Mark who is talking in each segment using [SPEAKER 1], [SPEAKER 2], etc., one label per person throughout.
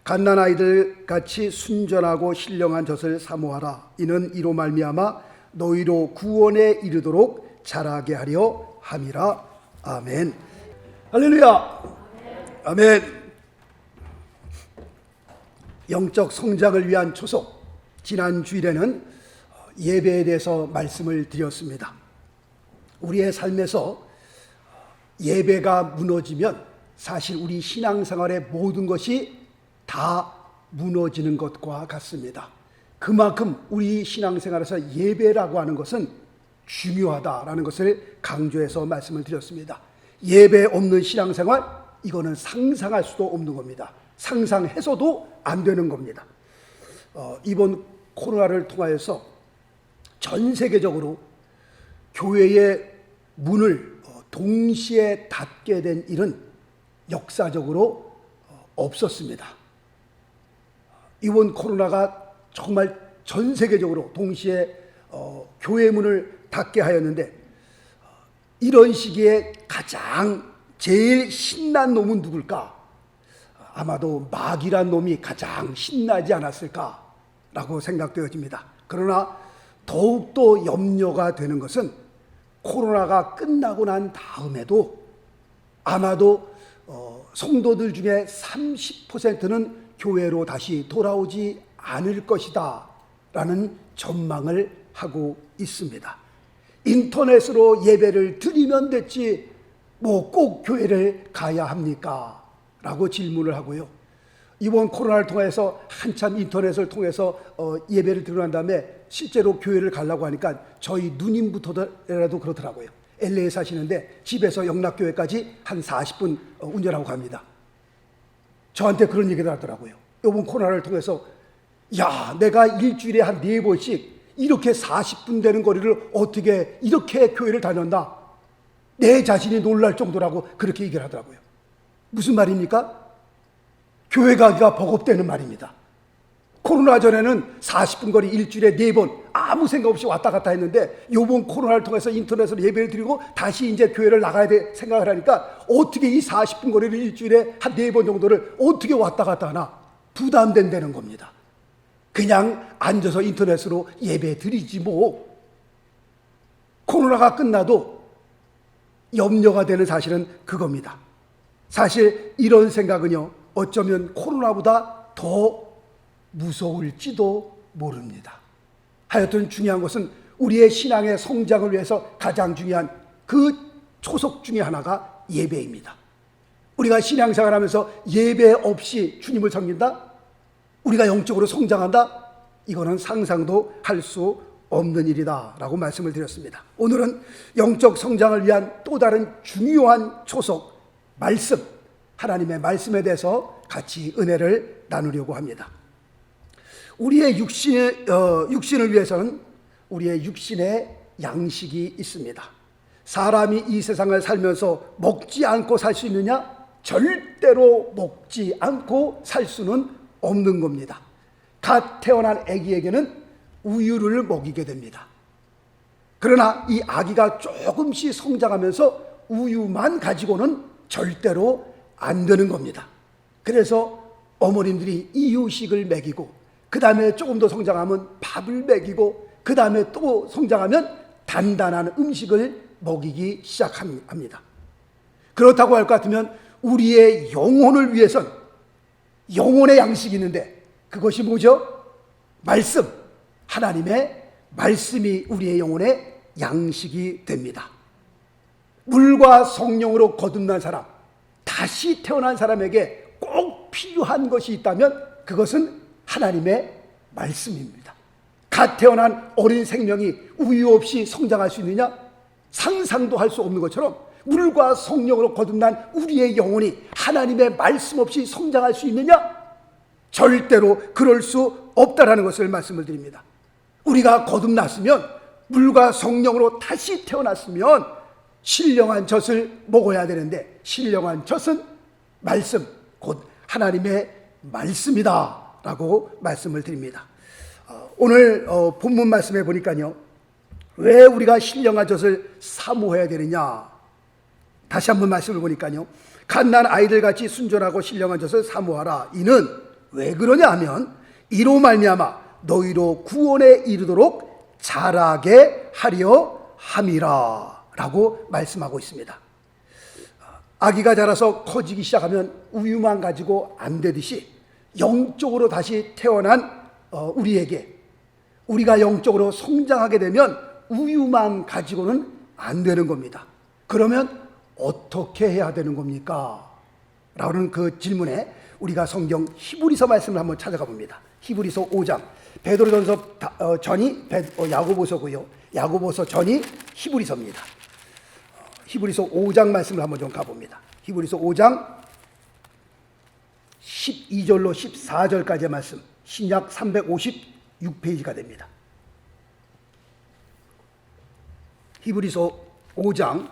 [SPEAKER 1] 갓난 아이들 같이 순전하고 신령한 젖을 사모하라. 이는 이로 말미암아 너희로 구원에 이르도록 자라게 하려 함이라. 아멘. 할렐루야. 아멘. 영적 성장을 위한 초석. 지난 주일에는 예배에 대해서 말씀을 드렸습니다. 우리의 삶에서 예배가 무너지면 사실 우리 신앙생활의 모든 것이 다 무너지는 것과 같습니다. 그만큼 우리 신앙생활에서 예배라고 하는 것은 중요하다라는 것을 강조해서 말씀을 드렸습니다. 예배 없는 신앙생활, 이거는 상상할 수도 없는 겁니다. 상상해서도 안 되는 겁니다. 이번 코로나를 통하여서 전 세계적으로 교회의 문을 동시에 닫게 된 일은 역사적으로 없었습니다. 이번 코로나가 정말 전 세계적으로 동시에 교회 문을 닫게 하였는데, 이런 시기에 가장 제일 신난 놈은 누굴까? 아마도 마귀란 놈이 가장 신나지 않았을까라고 생각되어집니다. 그러나 더욱더 염려가 되는 것은 코로나가 끝나고 난 다음에도 아마도 성도들 중에 30%는 교회로 다시 돌아오지 않을 것이다 라는 전망을 하고 있습니다. 인터넷으로 예배를 드리면 됐지 뭐 꼭 교회를 가야 합니까? 라고 질문을 하고요. 이번 코로나를 통해서 한참 인터넷을 통해서 예배를 드리고 난 다음에 실제로 교회를 가려고 하니까 저희 누님부터라도 그러더라고요. LA에 사시는데 집에서 영락교회까지 한 40분 운전하고 갑니다. 저한테 그런 얘기를 하더라고요. 이번 코로나를 통해서 야, 내가 일주일에 한 4번씩 이렇게 40분 되는 거리를 어떻게 이렇게 교회를 다녔나? 내 자신이 놀랄 정도라고 그렇게 얘기를 하더라고요. 무슨 말입니까? 교회 가기가 버겁다는 말입니다. 코로나 전에는 40분 거리 일주일에 4번 아무 생각 없이 왔다 갔다 했는데, 이번 코로나를 통해서 인터넷으로 예배를 드리고 다시 이제 교회를 나가야 돼 생각을 하니까 어떻게 이 40분 거리를 일주일에 한 4번 정도를 어떻게 왔다 갔다 하나? 부담된다는 겁니다. 그냥 앉아서 인터넷으로 예배 드리지 뭐. 코로나가 끝나도 염려가 되는 사실은 그겁니다. 사실 이런 생각은요, 어쩌면 코로나보다 더 무서울지도 모릅니다. 하여튼 중요한 것은 우리의 신앙의 성장을 위해서 가장 중요한 그 초석 중에 하나가 예배입니다. 우리가 신앙생활 하면서 예배 없이 주님을 섬긴다? 우리가 영적으로 성장한다? 이거는 상상도 할 수 없는 일이다 라고 말씀을 드렸습니다. 오늘은 영적 성장을 위한 또 다른 중요한 초석, 말씀, 하나님의 말씀에 대해서 같이 은혜를 나누려고 합니다. 우리의 육신을 위해서는 우리의 육신의 양식이 있습니다. 사람이 이 세상을 살면서 먹지 않고 살 수 있느냐? 절대로 먹지 않고 살 수는 없는 겁니다. 갓 태어난 아기에게는 우유를 먹이게 됩니다. 그러나 이 아기가 조금씩 성장하면서 우유만 가지고는 절대로 안 되는 겁니다. 그래서 어머님들이 이유식을 먹이고, 그 다음에 조금 더 성장하면 밥을 먹이고, 그 다음에 또 성장하면 단단한 음식을 먹이기 시작합니다. 그렇다고 할 것 같으면 우리의 영혼을 위해선 영혼의 양식이 있는데, 그것이 뭐죠? 말씀, 하나님의 말씀이 우리의 영혼의 양식이 됩니다. 물과 성령으로 거듭난 사람, 다시 태어난 사람에게 꼭 필요한 것이 있다면 그것은 하나님의 말씀입니다. 갓 태어난 어린 생명이 우유 없이 성장할 수 있느냐? 상상도 할 수 없는 것처럼 물과 성령으로 거듭난 우리의 영혼이 하나님의 말씀 없이 성장할 수 있느냐? 절대로 그럴 수 없다라는 것을 말씀을 드립니다. 우리가 거듭났으면, 물과 성령으로 다시 태어났으면 신령한 젖을 먹어야 되는데, 신령한 젖은 말씀, 곧 하나님의 말씀이다 라고 말씀을 드립니다. 오늘 본문 말씀에 보니까요, 왜 우리가 신령한 젖을 사모해야 되느냐? 다시 한번 말씀을 보니까요, 갓난 아이들 같이 순전하고 신령한 젖을 사모하라. 이는 왜 그러냐 하면 이로 말미암아 너희로 구원에 이르도록 자라게 하려 함이라 라고 말씀하고 있습니다. 아기가 자라서 커지기 시작하면 우유만 가지고 안 되듯이 영적으로 다시 태어난 우리에게, 우리가 영적으로 성장하게 되면 우유만 가지고는 안 되는 겁니다. 그러면 어떻게 해야 되는 겁니까? 라는 그 질문에 우리가 성경 히브리서 말씀을 한번 찾아가 봅니다. 히브리서 5장, 베드로전서 전이 야고보서고요, 야고보서 전이 히브리서입니다. 히브리서 5장 말씀을 한번 좀 가봅니다. 히브리서 5장 12절로 14절까지의 말씀, 신약 356페이지가 됩니다. 히브리서 5장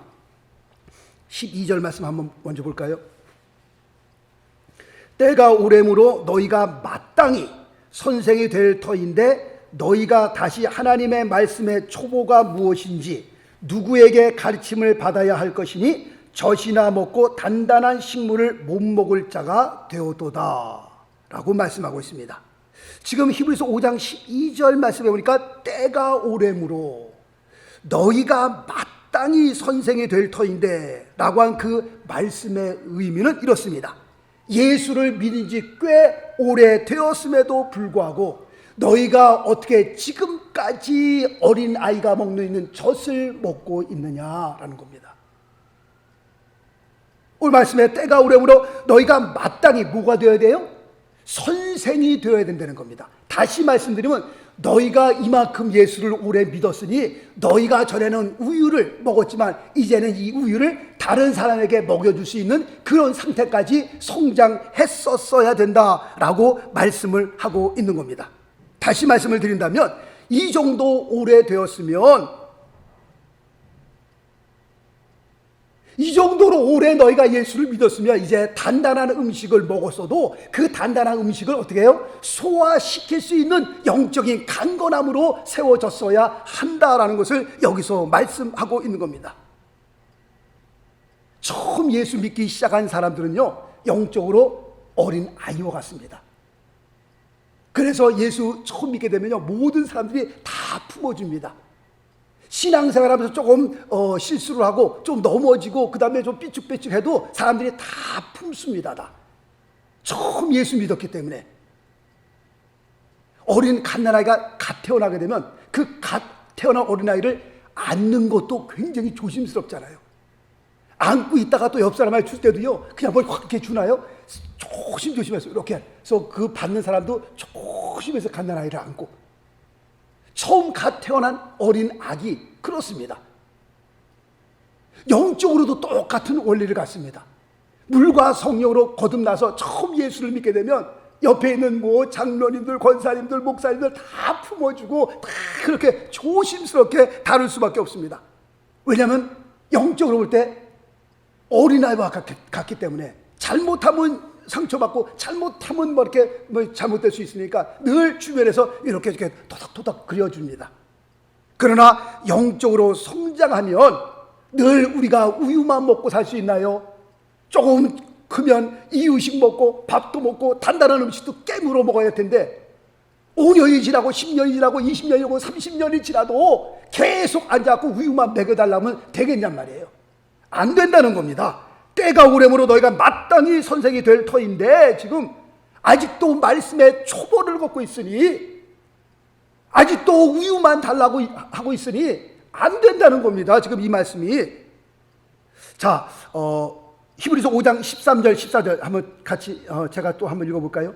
[SPEAKER 1] 12절 말씀 한번 먼저 볼까요? 때가 오래므로 너희가 마땅히 선생이 될 터인데 너희가 다시 하나님의 말씀의 초보가 무엇인지 누구에게 가르침을 받아야 할 것이니 젖이나 먹고 단단한 식물을 못 먹을 자가 되었도다 라고 말씀하고 있습니다. 지금 히브리서 5장 12절 말씀에 보니까 때가 오래므로 너희가 마땅히 선생이 될 터인데 라고 한 그 말씀의 의미는 이렇습니다. 예수를 믿은 지 꽤 오래 되었음에도 불구하고 너희가 어떻게 지금까지 어린 아이가 먹는 있는 젖을 먹고 있느냐라는 겁니다. 오늘 말씀에 때가 오래므로 너희가 마땅히 뭐가 되어야 돼요? 선생이 되어야 된다는 겁니다. 다시 말씀드리면 너희가 이만큼 예수를 오래 믿었으니 너희가 전에는 우유를 먹었지만 이제는 이 우유를 다른 사람에게 먹여줄 수 있는 그런 상태까지 성장했었어야 된다라고 말씀을 하고 있는 겁니다. 다시 말씀을 드린다면 이 정도 오래 되었으면, 이 정도로 오래 너희가 예수를 믿었으면 이제 단단한 음식을 먹었어도 그 단단한 음식을 어떻게 해요? 소화시킬 수 있는 영적인 강건함으로 세워졌어야 한다라는 것을 여기서 말씀하고 있는 겁니다. 처음 예수 믿기 시작한 사람들은요, 영적으로 어린 아이와 같습니다. 그래서 예수 처음 믿게 되면요, 모든 사람들이 다 품어줍니다. 신앙생활 하면서 조금 실수를 하고 좀 넘어지고 그 다음에 좀 삐죽삐죽해도 사람들이 다 품습니다. 다 처음 예수 믿었기 때문에. 어린 갓난아이가 갓 태어나게 되면 그 갓 태어난 어린아이를 안는 것도 굉장히 조심스럽잖아요. 안고 있다가 또 옆 사람한테 줄 때도요, 그냥 뭘 확 이렇게 주나요? 조심조심해서 이렇게. 그래서 그 받는 사람도 조심해서 갓난아이를 안고. 처음 갓 태어난 어린 아기, 그렇습니다. 영적으로도 똑같은 원리를 갖습니다. 물과 성령으로 거듭나서 처음 예수를 믿게 되면 옆에 있는 뭐 장로님들, 권사님들, 목사님들 다 품어주고 다 그렇게 조심스럽게 다룰 수밖에 없습니다. 왜냐하면 영적으로 볼 때 어린아이와 같기 때문에 잘못하면 상처받고 잘못하면 뭐 이렇게 잘못될 수 있으니까 늘 주변에서 이렇게 토닥토닥 그려줍니다. 그러나 영적으로 성장하면 늘 우리가 우유만 먹고 살 수 있나요? 조금 크면 이유식 먹고 밥도 먹고 단단한 음식도 깨물어 먹어야 할 텐데 5년이 지나고 10년이 지나고 20년이 지나고 30년이 지나도 계속 앉아갖고 우유만 먹여달라면 되겠냔 말이에요. 안 된다는 겁니다. 때가 오래므로 너희가 마땅히 선생이 될 터인데 지금 아직도 말씀의 초보를 걷고 있으니, 아직도 우유만 달라고 하고 있으니 안 된다는 겁니다. 지금 이 말씀이. 자, 히브리서 5장 13절 14절 한번 같이 제가 또 한번 읽어볼까요?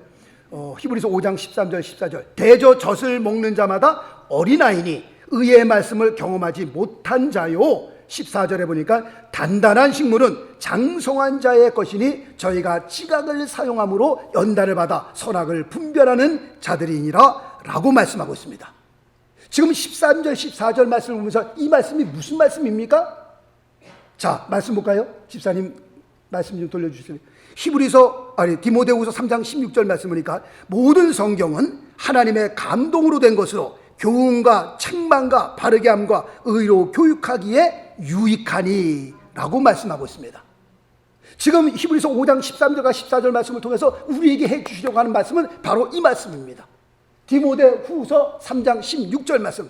[SPEAKER 1] 히브리서 5장 13절 14절. 대저 젖을 먹는 자마다 어린아이니 의의 말씀을 경험하지 못한 자요. 14절에 보니까 단단한 식물은 장성한 자의 것이니 저희가 지각을 사용함으로 연단을 받아 선악을 분별하는 자들이니라 라고 말씀하고 있습니다. 지금 13절 14절 말씀을 보면서 이 말씀이 무슨 말씀입니까? 자, 말씀 볼까요? 집사님 말씀 좀 돌려주세요. 디모데후서 3장 16절 말씀 보니까 모든 성경은 하나님의 감동으로 된 것으로 교훈과 책망과 바르게 함과 의로 교육하기에 유익하니 라고 말씀하고 있습니다. 지금 히브리서 5장 13절과 14절 말씀을 통해서 우리에게 해 주시려고 하는 말씀은 바로 이 말씀입니다. 디모데 후서 3장 16절 말씀.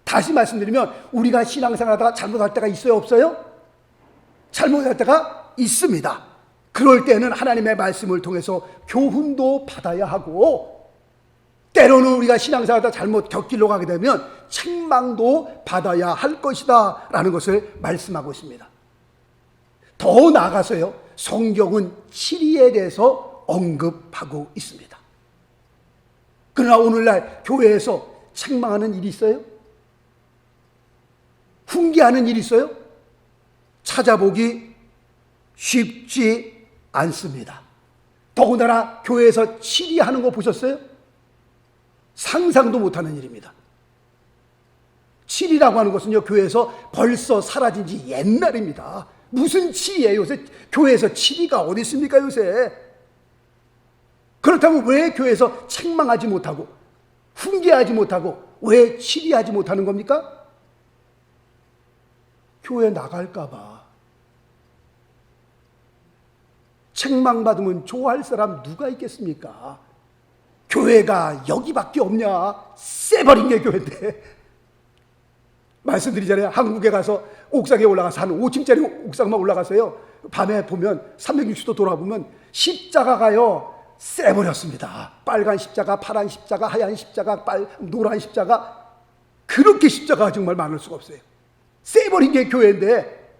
[SPEAKER 1] 다시 말씀드리면 우리가 신앙생활하다가 잘못할 때가 있어요, 없어요? 잘못할 때가 있습니다. 그럴 때는 하나님의 말씀을 통해서 교훈도 받아야 하고, 때로는 우리가 신앙생활하다 잘못 곁길로 가게 되면 책망도 받아야 할 것이다 라는 것을 말씀하고 있습니다. 더 나아가서요, 성경은 치리에 대해서 언급하고 있습니다. 그러나 오늘날 교회에서 책망하는 일이 있어요? 훈계하는 일이 있어요? 찾아보기 쉽지 않습니다. 더군다나 교회에서 치리하는 거 보셨어요? 상상도 못하는 일입니다. 치리라고 하는 것은요, 교회에서 벌써 사라진 지 옛날입니다. 무슨 치리예요? 요새 교회에서 치리가 어디 있습니까, 요새? 그렇다면 왜 교회에서 책망하지 못하고 훈계하지 못하고 왜 치리하지 못하는 겁니까? 교회 나갈까 봐. 책망받으면 좋아할 사람 누가 있겠습니까? 교회가 여기밖에 없냐? 쎄버린 게 교회인데. 말씀드리잖아요. 한국에 가서 옥상에 올라가서 한 5층짜리 옥상만 올라가서요, 밤에 보면 360도 돌아보면 십자가가요 쎄버렸습니다. 빨간 십자가, 파란 십자가, 하얀 십자가, 노란 십자가. 그렇게 십자가가 정말 많을 수가 없어요. 쎄버린 게 교회인데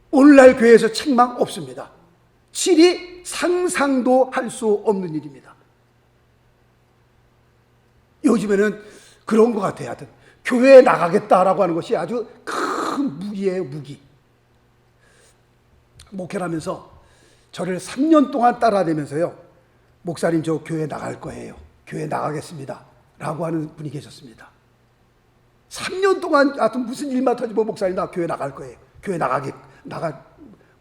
[SPEAKER 1] 오늘날 교회에서 책망 없습니다. 치리 상상도 할 수 없는 일입니다. 요즘에는 그런 것 같아요. 하여튼 교회에 나가겠다라고 하는 것이 아주 큰 무기예요, 무기. 목회를 하면서 저를 3년 동안 따라다니면서요, 목사님 저 교회 나갈 거예요, 교회 나가겠습니다 라고 하는 분이 계셨습니다. 3년 동안 하여튼 무슨 일만 터지면 목사님 나 교회 나갈 거예요, 교회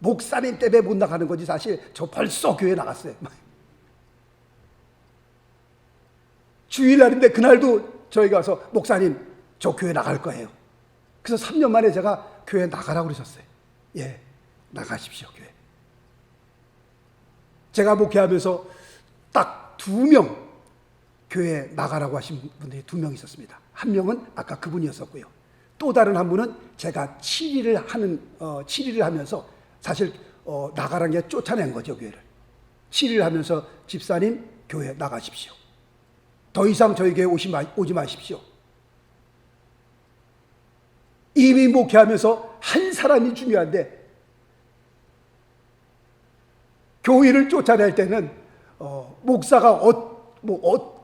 [SPEAKER 1] 목사님 때문에 못 나가는 거지 사실 저 벌써 교회 나갔어요. 주일날인데 그날도 저희 가서 목사님 저 교회 나갈 거예요. 그래서 3년 만에 제가 교회 나가라고 그러셨어요. 예, 나가십시오 교회. 제가 목회하면서 딱 2명 교회 나가라고 하신 분들이 2명 있었습니다. 한 명은 아까 그분이었었고요. 또 다른 한 분은 제가 치리를 하면서 사실 나가라는 게 쫓아낸 거죠, 교회를. 치리를 하면서 집사님 교회 나가십시오. 더 이상 저희 교회 오지 마십시오. 이미 목회하면서 한 사람이 중요한데 교회를 쫓아낼 때는 목사가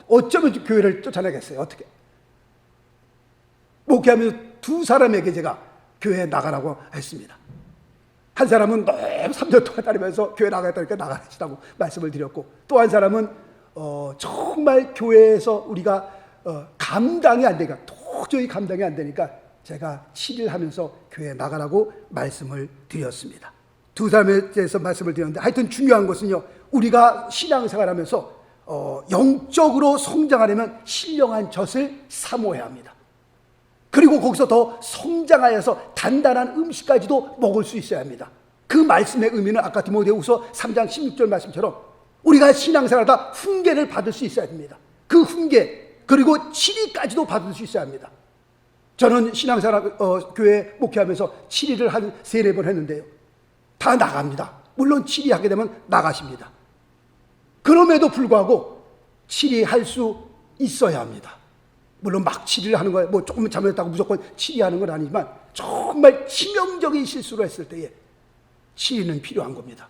[SPEAKER 1] 어쩌면 교회를 쫓아내겠어요. 어떻게? 목회하면서 2사람에게 제가 교회에 나가라고 했습니다. 한 사람은 너무 3년 동안 다니면서 교회 나가겠다니까 나가시라고 말씀을 드렸고, 또 한 사람은 정말 교회에서 우리가 감당이 안 되니까, 도저히 감당이 안 되니까 제가 치리를 하면서 교회에 나가라고 말씀을 드렸습니다. 2사람에 대해서 말씀을 드렸는데, 하여튼 중요한 것은요, 우리가 신앙생활하면서 영적으로 성장하려면 신령한 젖을 사모해야 합니다. 그리고 거기서 더 성장하여서 단단한 음식까지도 먹을 수 있어야 합니다. 그 말씀의 의미는 아까 디모데후서 3장 16절 말씀처럼 우리가 신앙생활하다 훈계를 받을 수 있어야 됩니다. 그 훈계 그리고 치리까지도 받을 수 있어야 합니다. 저는 신앙생활 교회 목회하면서 치리를 한 3-4번 했는데요, 다 나갑니다. 물론 치리하게 되면 나가십니다. 그럼에도 불구하고 치리할 수 있어야 합니다. 물론 막 치리를 하는 거예요. 조금만 잘못했다고 무조건 치리하는 건 아니지만 정말 치명적인 실수를 했을 때에 치리는 필요한 겁니다.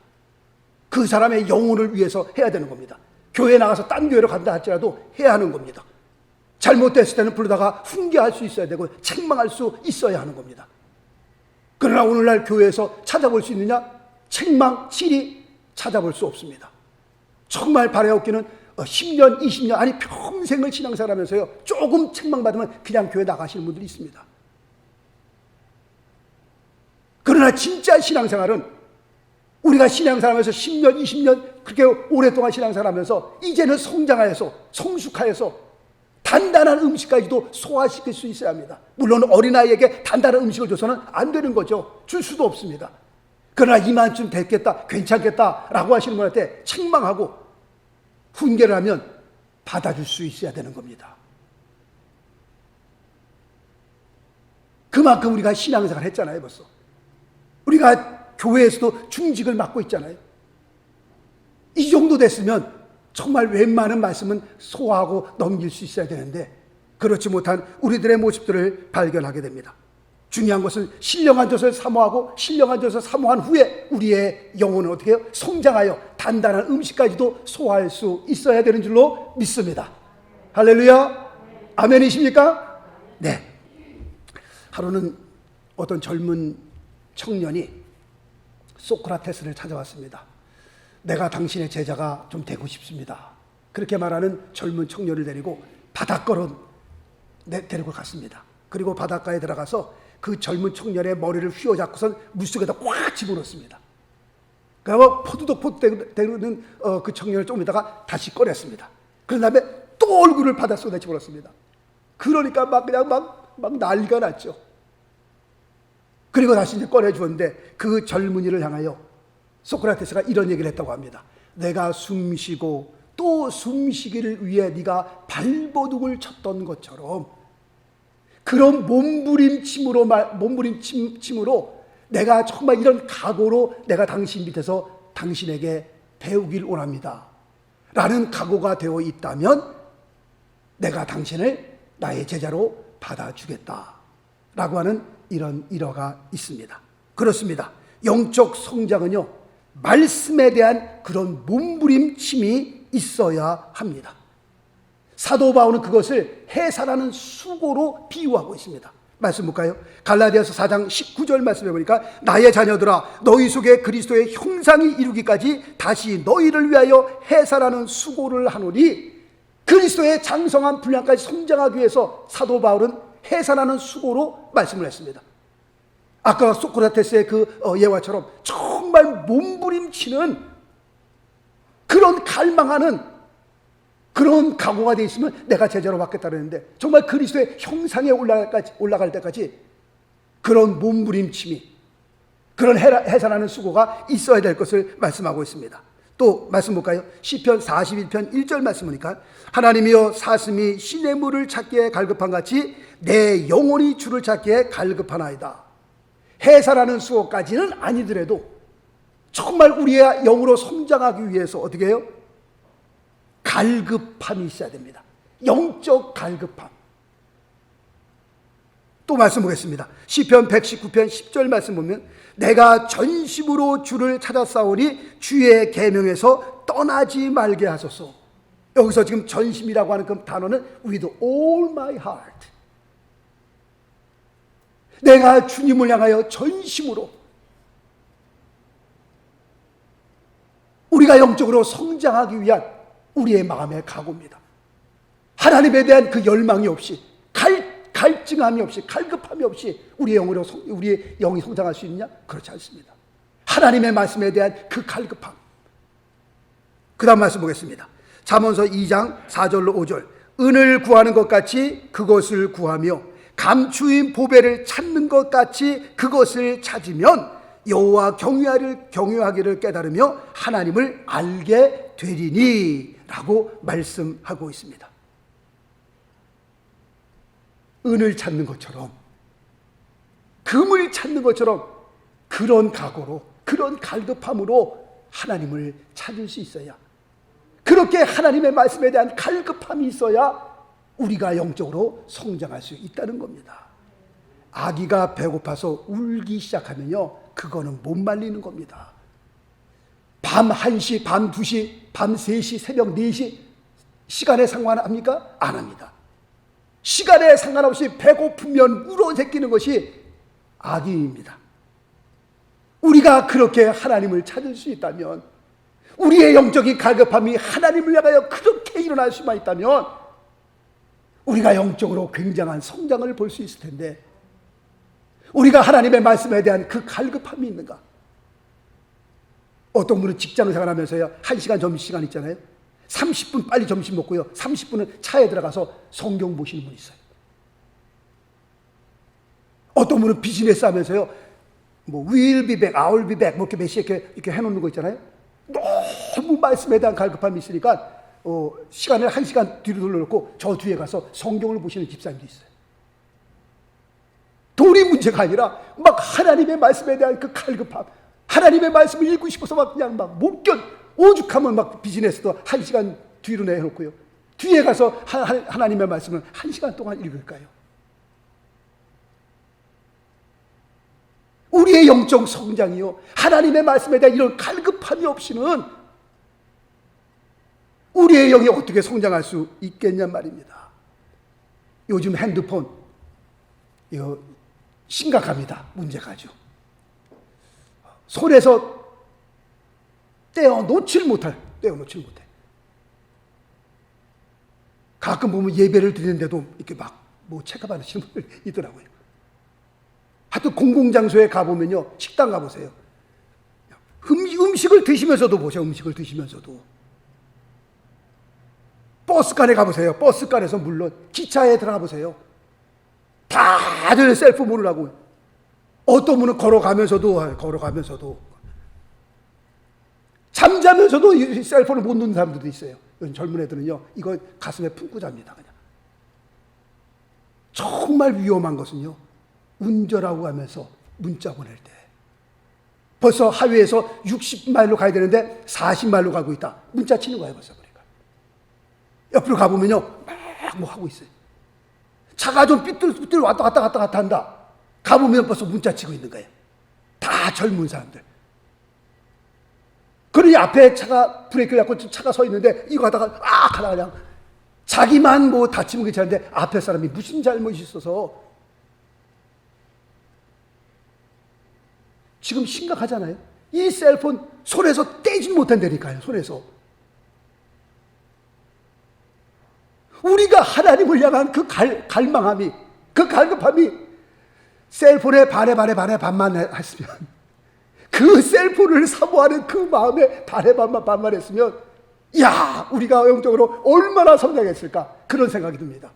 [SPEAKER 1] 그 사람의 영혼을 위해서 해야 되는 겁니다. 교회에 나가서 딴 교회로 간다 할지라도 해야 하는 겁니다. 잘못됐을 때는 부르다가 훈계할 수 있어야 되고 책망할 수 있어야 하는 겁니다. 그러나 오늘날 교회에서 찾아볼 수 있느냐? 책망, 치리 찾아볼 수 없습니다. 정말 바라옵기는 10년, 20년, 아니 평생을 신앙생활하면서요, 조금 책망받으면 그냥 교회 나가시는 분들이 있습니다. 그러나 진짜 신앙생활은 우리가 신앙생활하면서 10년, 20년 그렇게 오랫동안 신앙생활하면서 이제는 성장하여서 성숙하여서 단단한 음식까지도 소화시킬 수 있어야 합니다. 물론 어린아이에게 단단한 음식을 줘서는 안 되는 거죠. 줄 수도 없습니다. 그러나 이만쯤 됐겠다, 괜찮겠다라고 하시는 분한테 책망하고 훈계를 하면 받아줄 수 있어야 되는 겁니다. 그만큼 우리가 신앙생활 했잖아요. 벌써 우리가 교회에서도 중직을 맡고 있잖아요. 이 정도 됐으면 정말 웬만한 말씀은 소화하고 넘길 수 있어야 되는데 그렇지 못한 우리들의 모습들을 발견하게 됩니다. 중요한 것은 신령한 젖을 사모하고 신령한 젖을 사모한 후에 우리의 영혼은 어떻게 해요? 성장하여 단단한 음식까지도 소화할 수 있어야 되는 줄로 믿습니다. 할렐루야. 아멘이십니까? 네. 하루는 어떤 젊은 청년이 소크라테스를 찾아왔습니다. 내가 당신의 제자가 좀 되고 싶습니다. 그렇게 말하는 젊은 청년을 데리고 바닷가로 데리고 갔습니다. 그리고 바닷가에 들어가서 그 젊은 청년의 머리를 휘어잡고선 물속에다 꽉 집어넣습니다. 그러면 포드덕 되는 그 청년을 조금 있다가 다시 꺼냈습니다. 그런 다음에 또 얼굴을 바닷속에 집어넣습니다. 그러니까 그냥 난리가 났죠. 그리고 다시 이제 꺼내주었는데 그 젊은이를 향하여 소크라테스가 이런 얘기를 했다고 합니다. 내가 숨쉬고 또 숨쉬기를 위해 네가 발버둥을 쳤던 것처럼 그런 몸부림침으로 내가 정말 이런 각오로 내가 당신 밑에서 당신에게 배우길 원합니다. 라는 각오가 되어 있다면 내가 당신을 나의 제자로 받아주겠다. 라고 하는 이런 일화가 있습니다. 그렇습니다. 영적 성장은요, 말씀에 대한 그런 몸부림침이 있어야 합니다. 사도 바울은 그것을 해산하는 수고로 비유하고 있습니다. 말씀 볼까요? 갈라디아서 4장 19절 말씀해 보니까 나의 자녀들아 너희 속에 그리스도의 형상이 이루기까지 다시 너희를 위하여 해산하는 수고를 하노니 그리스도의 장성한 분량까지 성장하기 위해서 사도 바울은 해산하는 수고로 말씀을 했습니다. 아까 소크라테스의 그 예화처럼 정말 몸부림치는 그런 갈망하는 그런 각오가 되어 있으면 내가 제자로 받겠다 그랬는데 정말 그리스도의 형상에 올라갈 때까지 그런 몸부림침이 그런 해산하는 수고가 있어야 될 것을 말씀하고 있습니다. 또 말씀 볼까요? 시편 41편 1절 말씀 보니까 하나님이여 사슴이 시냇물을 찾기에 갈급한 같이 내 영혼이 주를 찾기에 갈급하나이다. 해산하는 수고까지는 아니더라도 정말 우리의 영으로 성장하기 위해서 어떻게 해요? 갈급함이 있어야 됩니다. 영적 갈급함. 또 말씀 보겠습니다. 시편 119편 10절 말씀 보면 내가 전심으로 주를 찾았사오니 주의 계명에서 떠나지 말게 하소서. 여기서 지금 전심이라고 하는 그 단어는 with all my heart. 내가 주님을 향하여 전심으로 우리가 영적으로 성장하기 위한 우리의 마음의 각오입니다. 하나님에 대한 그 열망이 없이 갈증함이 없이 갈급함이 없이 우리의 영이 성장할 수 있느냐? 그렇지 않습니다. 하나님의 말씀에 대한 그 갈급함. 그 다음 말씀 보겠습니다. 잠언서 2장 4절로 5절 은을 구하는 것 같이 그것을 구하며 감추인 보배를 찾는 것 같이 그것을 찾으면 여호와 경외하기를 깨달으며 하나님을 알게 되리니 라고 말씀하고 있습니다. 은을 찾는 것처럼 금을 찾는 것처럼 그런 각오로 그런 갈급함으로 하나님을 찾을 수 있어야 그렇게 하나님의 말씀에 대한 갈급함이 있어야 우리가 영적으로 성장할 수 있다는 겁니다. 아기가 배고파서 울기 시작하면요 그거는 못 말리는 겁니다. 밤 1시, 밤 2시, 밤 3시, 새벽 4시 시간에 상관합니까? 안 합니다. 시간에 상관없이 배고프면 울어 새끼는 것이 아기입니다. 우리가 그렇게 하나님을 찾을 수 있다면 우리의 영적인 갈급함이 하나님을 향하여 그렇게 일어날 수만 있다면 우리가 영적으로 굉장한 성장을 볼 수 있을 텐데 우리가 하나님의 말씀에 대한 그 갈급함이 있는가? 어떤 분은 직장생활 하면서요 1시간 점심시간 있잖아요 30분 빨리 점심 먹고요 30분은 차에 들어가서 성경 보시는 분 있어요. 어떤 분은 비즈니스 하면서요 뭐 will be back, I will be back 뭐 이렇게 메시지 이렇게 해놓는 거 있잖아요. 너무 말씀에 대한 갈급함이 있으니까 시간을 1시간 뒤로 돌려놓고 저 뒤에 가서 성경을 보시는 집사님도 있어요. 돈이 문제가 아니라 막 하나님의 말씀에 대한 그 갈급함, 하나님의 말씀을 읽고 싶어서 막 그냥 막 오죽하면 막 비즈니스도 1시간 뒤로 내놓고요. 뒤에 가서 하나님의 말씀을 1시간 동안 읽을까요? 우리의 영적 성장이요, 하나님의 말씀에 대한 이런 갈급함이 없이는 우리의 영이 어떻게 성장할 수 있겠냐 말입니다. 요즘 핸드폰 이거 심각합니다. 문제가죠. 손에서 떼어놓질 못해. 가끔 보면 예배를 드리는데도 이렇게 막 뭐 체크받으시는 분들 있더라고요. 하여튼 공공장소에 가보면요, 식당 가보세요. 음식을 드시면서도 보세요. 음식을 드시면서도. 버스간에 가보세요. 버스간에서 물론 기차에 들어가 보세요. 다들 셀프폰을 하고, 어떤 분은 걸어가면서도 잠자면서도 셀폰을 못 놓는 사람들도 있어요. 젊은 애들은요, 이거 가슴에 품고 잡니다. 그냥. 정말 위험한 것은요, 운전하고 가면서 문자 보낼 때 벌써 하위에서 60마일로 가야 되는데 40마일로 가고 있다. 문자 치는 거예요. 벌써. 그러니까 옆으로 가보면요, 막 뭐 하고 있어요. 차가 좀 삐뚤 왔다 갔다 한다. 가보면 벌써 문자 치고 있는 거예요. 다 젊은 사람들. 그러니 앞에 차가 브레이크를 잡고 차가 서 있는데 이거 하다가 하다가 그냥 자기만 뭐 다치면 괜찮은데 앞에 사람이 무슨 잘못이 있어서 지금 심각하잖아요. 이 셀폰 손에서 떼지 못한다니까요. 손에서. 우리가 하나님을 향한 그 갈망함이, 그 갈급함이 셀폰에 반만 했으면, 그 셀폰을 사모하는 그 마음에 반만 했으면, 야, 우리가 영적으로 얼마나 성장했을까, 그런 생각이 듭니다.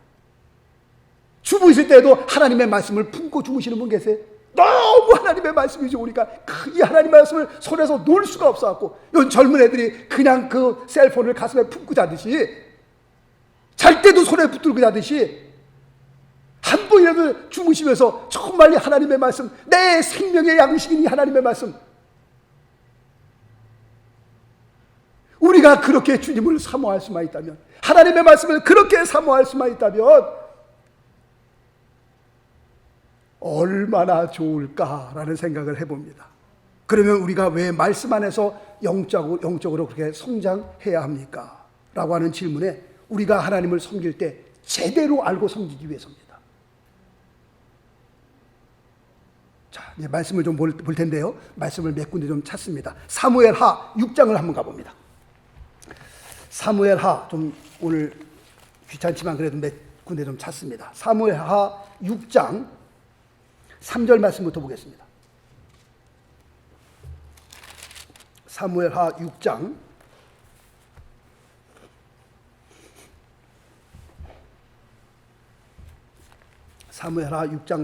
[SPEAKER 1] 주무실 때도 하나님의 말씀을 품고 주무시는 분 계세요? 너무 하나님의 말씀이 좋으니까 이 하나님의 말씀을 손에서 놓을 수가 없어갖고, 이 젊은 애들이 그냥 그 셀폰을 가슴에 품고 자듯이, 잘 때도 손에 붙들고 자듯이, 한 번이라도 주무시면서 정말 하나님의 말씀, 내 생명의 양식인 이 하나님의 말씀, 우리가 그렇게 주님을 사모할 수만 있다면, 하나님의 말씀을 그렇게 사모할 수만 있다면 얼마나 좋을까라는 생각을 해봅니다. 그러면 우리가 왜 말씀 안에서 영적으로 그렇게 성장해야 합니까? 라고 하는 질문에 우리가 하나님을 섬길 때 제대로 알고 섬기기 위해서입니다. 자, 이제 말씀을 좀 볼 텐데요. 말씀을 몇 군데 좀 찾습니다. 사무엘하 6장을 한번 가봅니다. 사무엘하, 좀 오늘 귀찮지만 그래도 몇 군데 좀 찾습니다. 사무엘하 6장 3절 말씀부터 보겠습니다. 사무엘하 6장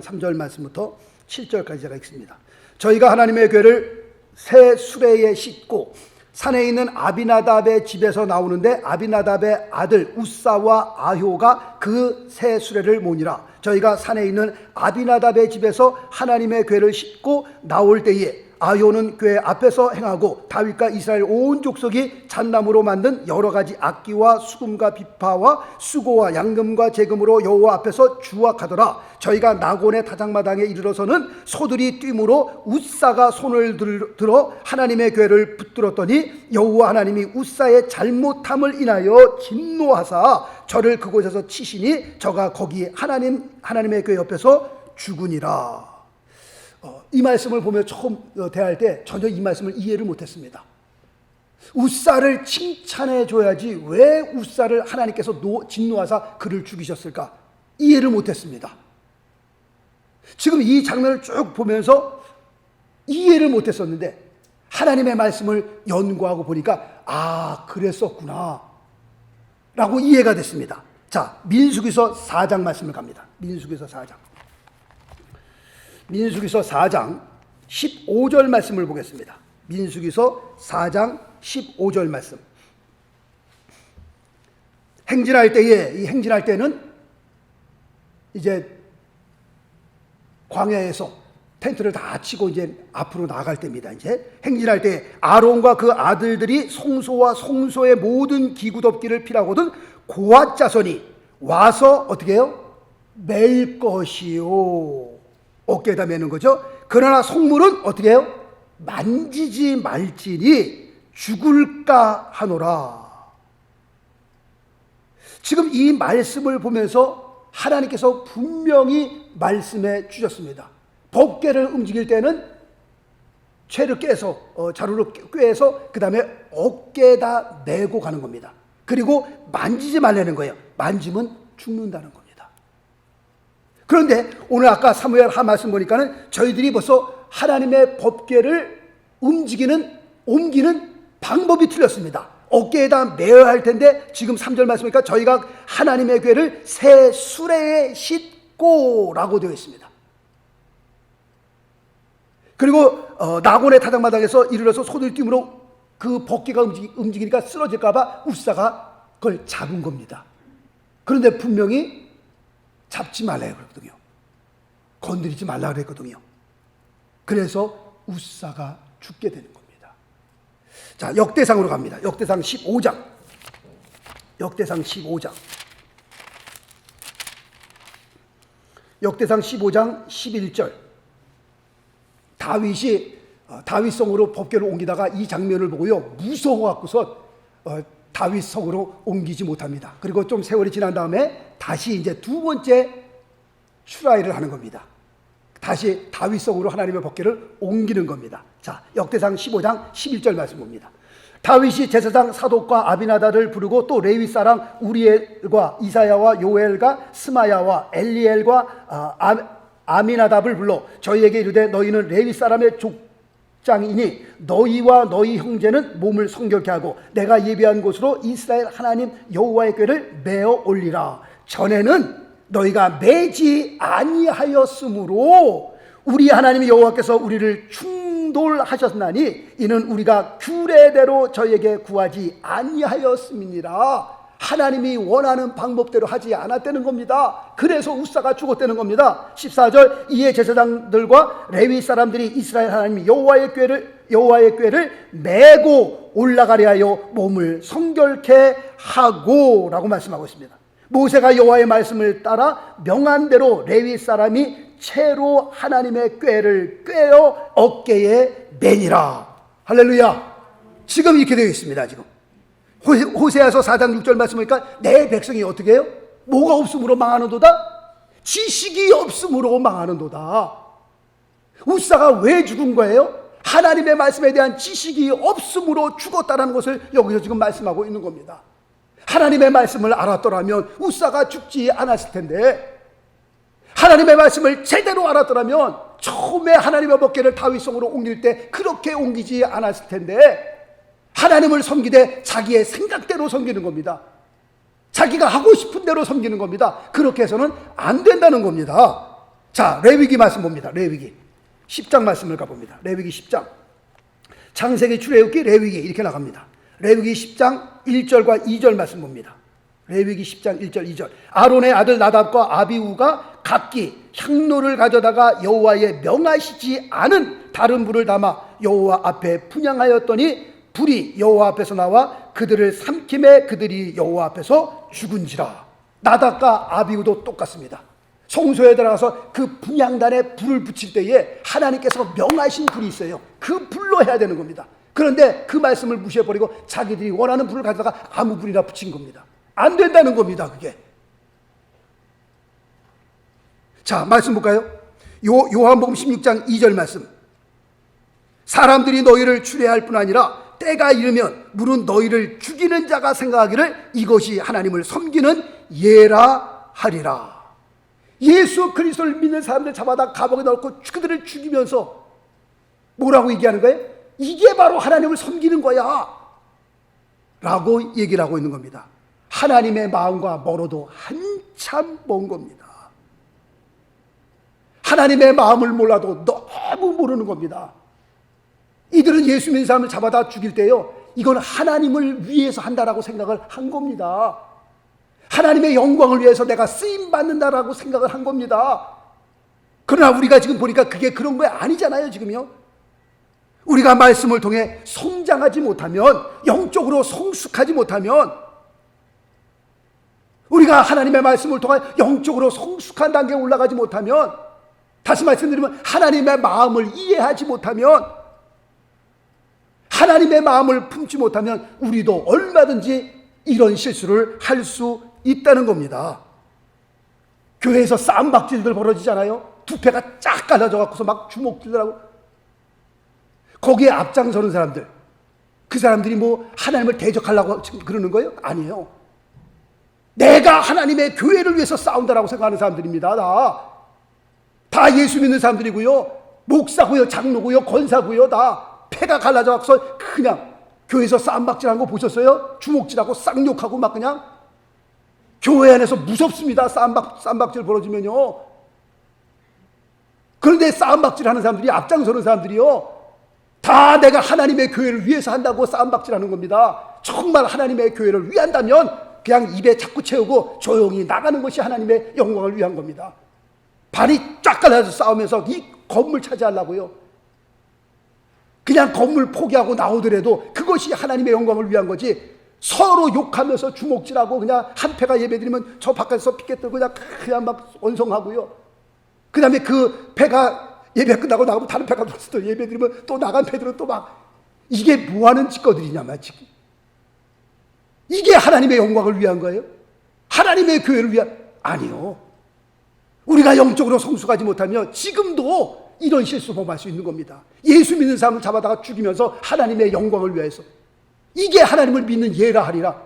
[SPEAKER 1] 3절 말씀부터 7절까지 제가 읽습니다. 저희가 하나님의 궤를 새 수레에 싣고 산에 있는 아비나답의 집에서 나오는데 아비나답의 아들 우사와 아효가 그 새 수레를 모니라. 저희가 산에 있는 아비나답의 집에서 하나님의 궤를 싣고 나올 때에 아효는 궤 앞에서 행하고 다윗과 이스라엘 온 족속이 잣나무로 만든 여러 가지 악기와 수금과 비파와 수고와 양금과 제금으로 여호와 앞에서 주악하더라. 저희가 나곤의 다장마당에 이르러서는 소들이 뛰므로 우사가 손을 들어 하나님의 궤를 붙들었더니 여호와 하나님이 우사의 잘못함을 인하여 진노하사 저를 그곳에서 치시니 저가 거기 하나님의 궤 옆에서 죽으니라. 이 말씀을 보며 처음 대할 때 전혀 이 말씀을 이해를 못했습니다. 우사를 칭찬해 줘야지 왜 우사를 하나님께서 진노하사 그를 죽이셨을까? 이해를 못했습니다. 지금 이 장면을 쭉 보면서 이해를 못했었는데 하나님의 말씀을 연구하고 보니까 그랬었구나 라고 이해가 됐습니다. 자, 민수기서 4장 말씀을 갑니다. 민수기서 4장 15절 말씀을 보겠습니다. 민수기서 4장 15절 말씀. 행진할 때에, 이 행진할 때는 이제 광야에서 텐트를 다 치고 이제 앞으로 나갈 때입니다. 이제 행진할 때 아론과 그 아들들이 송소와 송소의 모든 기구덮기를 필하거든 고앗 자손이 와서 어떻게 해요? 맬 것이요. 어깨에다 매는 거죠. 그러나 속물은 어떻게 해요? 만지지 말지니 죽을까 하노라. 지금 이 말씀을 보면서 하나님께서 분명히 말씀해 주셨습니다. 법궤를 움직일 때는 채를 꿰서 자루를 꿰서 그 다음에 어깨에다 메고 가는 겁니다. 그리고 만지지 말라는 거예요. 만지면 죽는다는 겁니다. 그런데 오늘 아까 사무엘 하 말씀 보니까는 저희들이 벌써 하나님의 법궤를 옮기는 방법이 틀렸습니다. 어깨에다 메어야 할 텐데 지금 3절 말씀이니까 저희가 하나님의 궤를 새 수레에 싣고 라고 되어 있습니다. 그리고 낙원의 타작마당에서 이르러서 손을 띄므로 그 법궤가 움직이니까 쓰러질까 봐 우사가 그걸 잡은 겁니다. 그런데 분명히 잡지 말라고 그랬거든요. 건드리지 말라 그랬거든요. 그래서 우사가 죽게 되는 겁니다. 자, 역대상으로 갑니다. 역대상 15장. 역대상 15장. 역대상 15장 11절. 다윗이 다윗성으로 법궤를 옮기다가 이 장면을 보고요 무서워갖고서 다윗성으로 옮기지 못합니다. 그리고 좀 세월이 지난 다음에 다시 이제 두 번째 출하이를 하는 겁니다. 다시 다윗성으로 하나님의 법궤를 옮기는 겁니다. 자, 역대상 15장 11절 말씀 봅니다. 다윗이 제사장 사독과 아비나다를 부르고 또 레위 사람 우리엘과 이사야와 요엘과 스마야와 엘리엘과 아미나답을 불러 저희에게 이르되 너희는 레위 사람의 족장이니 너희와 너희 형제는 몸을 성결케 하고 내가 예비한 곳으로 이스라엘 하나님 여호와의 궤를 메어 올리라. 전에는 너희가 매지 아니하였으므로 우리 하나님 여호와께서 우리를 충돌하셨나니 이는 우리가 규례대로 저희에게 구하지 아니하였음이니라. 하나님이 원하는 방법대로 하지 않았다는 겁니다. 그래서 우사가 죽었다는 겁니다. 14절 이에 제사장들과 레위 사람들이 이스라엘 하나님 여호와의 궤를 메고 올라가려 하여 몸을 성결케 하고 라고 말씀하고 있습니다. 모세가 여호와의 말씀을 따라 명한 대로 레위 사람이 채로 하나님의 궤를 꿰어 어깨에 매니라. 할렐루야. 지금 이렇게 되어 있습니다. 지금 호세아서 4장 6절 말씀이니까 내 백성이 어떻게 해요? 뭐가 없으므로 망하는도다? 지식이 없으므로 망하는도다. 우사가 왜 죽은 거예요? 하나님의 말씀에 대한 지식이 없으므로 죽었다는 것을 여기서 지금 말씀하고 있는 겁니다. 하나님의 말씀을 알았더라면 우사가 죽지 않았을 텐데, 하나님의 말씀을 제대로 알았더라면 처음에 하나님의 법궤를 다윗성으로 옮길 때 그렇게 옮기지 않았을 텐데, 하나님을 섬기되 자기의 생각대로 섬기는 겁니다. 자기가 하고 싶은 대로 섬기는 겁니다. 그렇게 해서는 안 된다는 겁니다. 자, 레위기 말씀 봅니다. 레위기 10장 말씀을 가봅니다. 레위기 10장 창세기 출애굽기 레위기 이렇게 나갑니다. 레위기 10장 1절과 2절 말씀 봅니다. 레위기 10장 1절 2절 아론의 아들 나답과 아비후가 각기 향로를 가져다가 여호와의 명하시지 않은 다른 불을 담아 여호와 앞에 분향하였더니 불이 여호와 앞에서 나와 그들을 삼킴에 그들이 여호와 앞에서 죽은지라. 나답과 아비후도 똑같습니다. 성소에 들어가서 그 분향단에 불을 붙일 때에 하나님께서 명하신 불이 있어요. 그 불로 해야 되는 겁니다. 그런데 그 말씀을 무시해버리고 자기들이 원하는 불을 가져다가 아무 불이나 붙인 겁니다. 안 된다는 겁니다. 그게. 자, 말씀 볼까요? 요한복음 16장 2절 말씀. 사람들이 너희를 추례할 뿐 아니라 때가 이르면 물은 너희를 죽이는 자가 생각하기를 이것이 하나님을 섬기는 예라 하리라. 예수 그리스도를 믿는 사람들 잡아다 감옥에 넣고 그들을 죽이면서 뭐라고 얘기하는 거예요? 이게 바로 하나님을 섬기는 거야 라고 얘기를 하고 있는 겁니다. 하나님의 마음과 멀어도 한참 먼 겁니다. 하나님의 마음을 몰라도 너무 아무 모르는 겁니다. 이들은 예수 믿는 사람을 잡아다 죽일 때요, 이건 하나님을 위해서 한다라고 생각을 한 겁니다. 하나님의 영광을 위해서 내가 쓰임받는다라고 생각을 한 겁니다. 그러나 우리가 지금 보니까 그게 그런 거 아니잖아요. 지금요, 우리가 말씀을 통해 성장하지 못하면, 영적으로 성숙하지 못하면, 우리가 하나님의 말씀을 통해 영적으로 성숙한 단계에 올라가지 못하면, 다시 말씀드리면 하나님의 마음을 이해하지 못하면, 하나님의 마음을 품지 못하면 우리도 얼마든지 이런 실수를 할 수 있다는 겁니다. 교회에서 쌈박질들 벌어지잖아요. 두 패가 쫙 갈라져 갖고서 막 주먹질들하고, 거기에 앞장서는 사람들, 그 사람들이 뭐 하나님을 대적하려고 그러는 거예요? 아니에요. 내가 하나님의 교회를 위해서 싸운다라고 생각하는 사람들입니다. 다 예수 믿는 사람들이고요, 목사고요, 장로고요, 권사고요, 다 패가 갈라져 갖고서 그냥 교회에서 쌈박질하는 거 보셨어요? 주먹질하고 쌍욕하고 막 그냥. 교회 안에서 무섭습니다. 쌈박질 벌어지면요. 그런데 쌈박질하는 사람들이, 앞장서는 사람들이요, 다 내가 하나님의 교회를 위해서 한다고 쌈박질하는 겁니다. 정말 하나님의 교회를 위한다면 그냥 입에 자꾸 채우고 조용히 나가는 것이 하나님의 영광을 위한 겁니다. 발이 쫙 갈라서 싸우면서 이 건물 차지하려고요. 그냥 건물 포기하고 나오더라도 그것이 하나님의 영광을 위한 거지, 서로 욕하면서 주먹질하고 그냥 한 패가 예배드리면 저 바깥에서 피켓 들고 그냥 막 원성하고요. 그 다음에 그 패가 예배 끝나고 나가면 다른 패가 들어서 또 예배드리면 또 나간 패들은 또 막, 이게 뭐하는 짓거들이냐면 지금. 이게 하나님의 영광을 위한 거예요? 하나님의 교회를 위한? 아니요. 우리가 영적으로 성숙하지 못하면 지금도 이런 실수 범할 수 있는 겁니다. 예수 믿는 사람을 잡아다가 죽이면서 하나님의 영광을 위해서. 이게 하나님을 믿는 예라 하리라.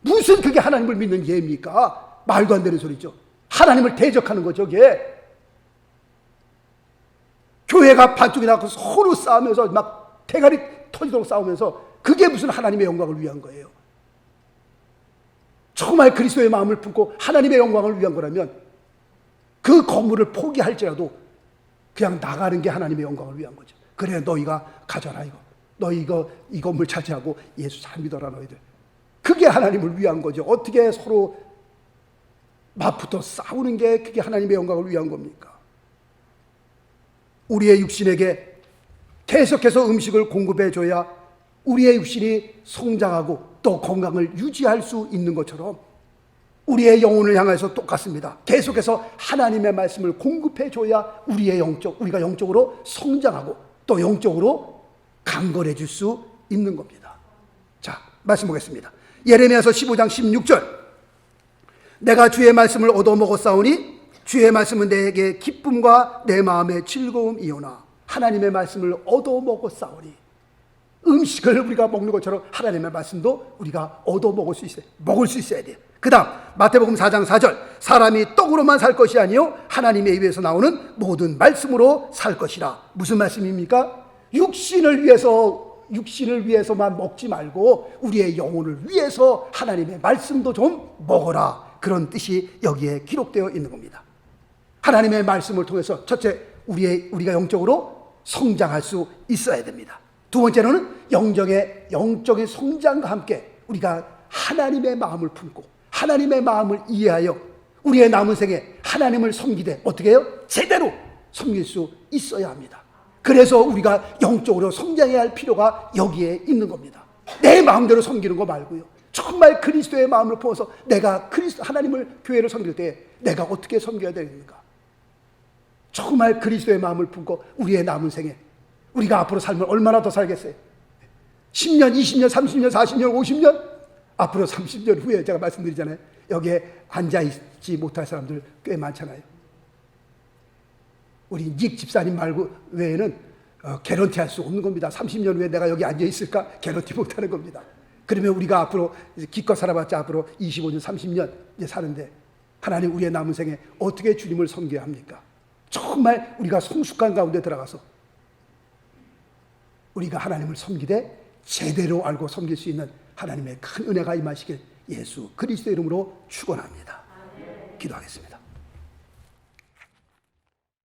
[SPEAKER 1] 무슨 그게 하나님을 믿는 예입니까? 말도 안 되는 소리죠. 하나님을 대적하는 거죠, 그게. 교회가 반쪽이 나고 서로 싸우면서 막 대가리 터지도록 싸우면서, 그게 무슨 하나님의 영광을 위한 거예요? 정말 그리스도의 마음을 품고 하나님의 영광을 위한 거라면 그 건물을 포기할지라도 그냥 나가는 게 하나님의 영광을 위한 거죠. 그래, 너희가 가져라 이거. 너희 이 건물 차지하고 예수 잘 믿어라 너희들. 그게 하나님을 위한 거죠. 어떻게 서로 맞붙어 싸우는 게 그게 하나님의 영광을 위한 겁니까? 우리의 육신에게 계속해서 음식을 공급해줘야 우리의 육신이 성장하고 또 건강을 유지할 수 있는 것처럼 우리의 영혼을 향해서 똑같습니다. 계속해서 하나님의 말씀을 공급해줘야 우리가 영적으로 성장하고 또 영적으로 강건해질 수 있는 겁니다. 자, 말씀 보겠습니다. 예레미야서 15장 16절. 내가 주의 말씀을 얻어먹었사오니 주의 말씀은 내게 기쁨과 내 마음의 즐거움이오나. 하나님의 말씀을 얻어먹었사오니, 음식을 우리가 먹는 것처럼 하나님의 말씀도 우리가 얻어먹을 수 있어요. 먹을 수 있어야 돼요. 그 다음 마태복음 4장 4절. 사람이 떡으로만 살 것이 아니요 하나님의 입에서 나오는 모든 말씀으로 살 것이라. 무슨 말씀입니까? 육신을 위해서만 먹지 말고 우리의 영혼을 위해서 하나님의 말씀도 좀 먹어라. 그런 뜻이 여기에 기록되어 있는 겁니다. 하나님의 말씀을 통해서 첫째, 우리가 영적으로 성장할 수 있어야 됩니다. 두 번째로는 영적인 성장과 함께 우리가 하나님의 마음을 품고 하나님의 마음을 이해하여 우리의 남은 생에 하나님을 섬기되 어떻게 해요? 제대로 섬길 수 있어야 합니다. 그래서 우리가 영적으로 성장해야 할 필요가 여기에 있는 겁니다. 내 마음대로 섬기는 거 말고요. 정말 그리스도의 마음을 품어서 내가 하나님을 교회를 섬길 때 내가 어떻게 섬겨야 되겠는가? 정말 그리스도의 마음을 품고 우리의 남은 생에 우리가 앞으로 살면 얼마나 더 살겠어요? 10년, 20년, 30년, 40년, 50년? 앞으로 30년 후에 제가 말씀드리잖아요. 여기에 앉아있지 못할 사람들 꽤 많잖아요. 우리 닉 집사님 말고 외에는 개런티 할 수 없는 겁니다. 30년 후에 내가 여기 앉아있을까? 개런티 못하는 겁니다. 그러면 우리가 앞으로 기껏 살아봤자 앞으로 25년, 30년 이제 사는데 하나님 우리의 남은 생에 어떻게 주님을 섬겨야 합니까? 정말 우리가 성숙한 가운데 들어가서 우리가 하나님을 섬기되 제대로 알고 섬길 수 있는 하나님의 큰 은혜가 임하시길 예수 그리스도 이름으로 축원합니다. 기도하겠습니다.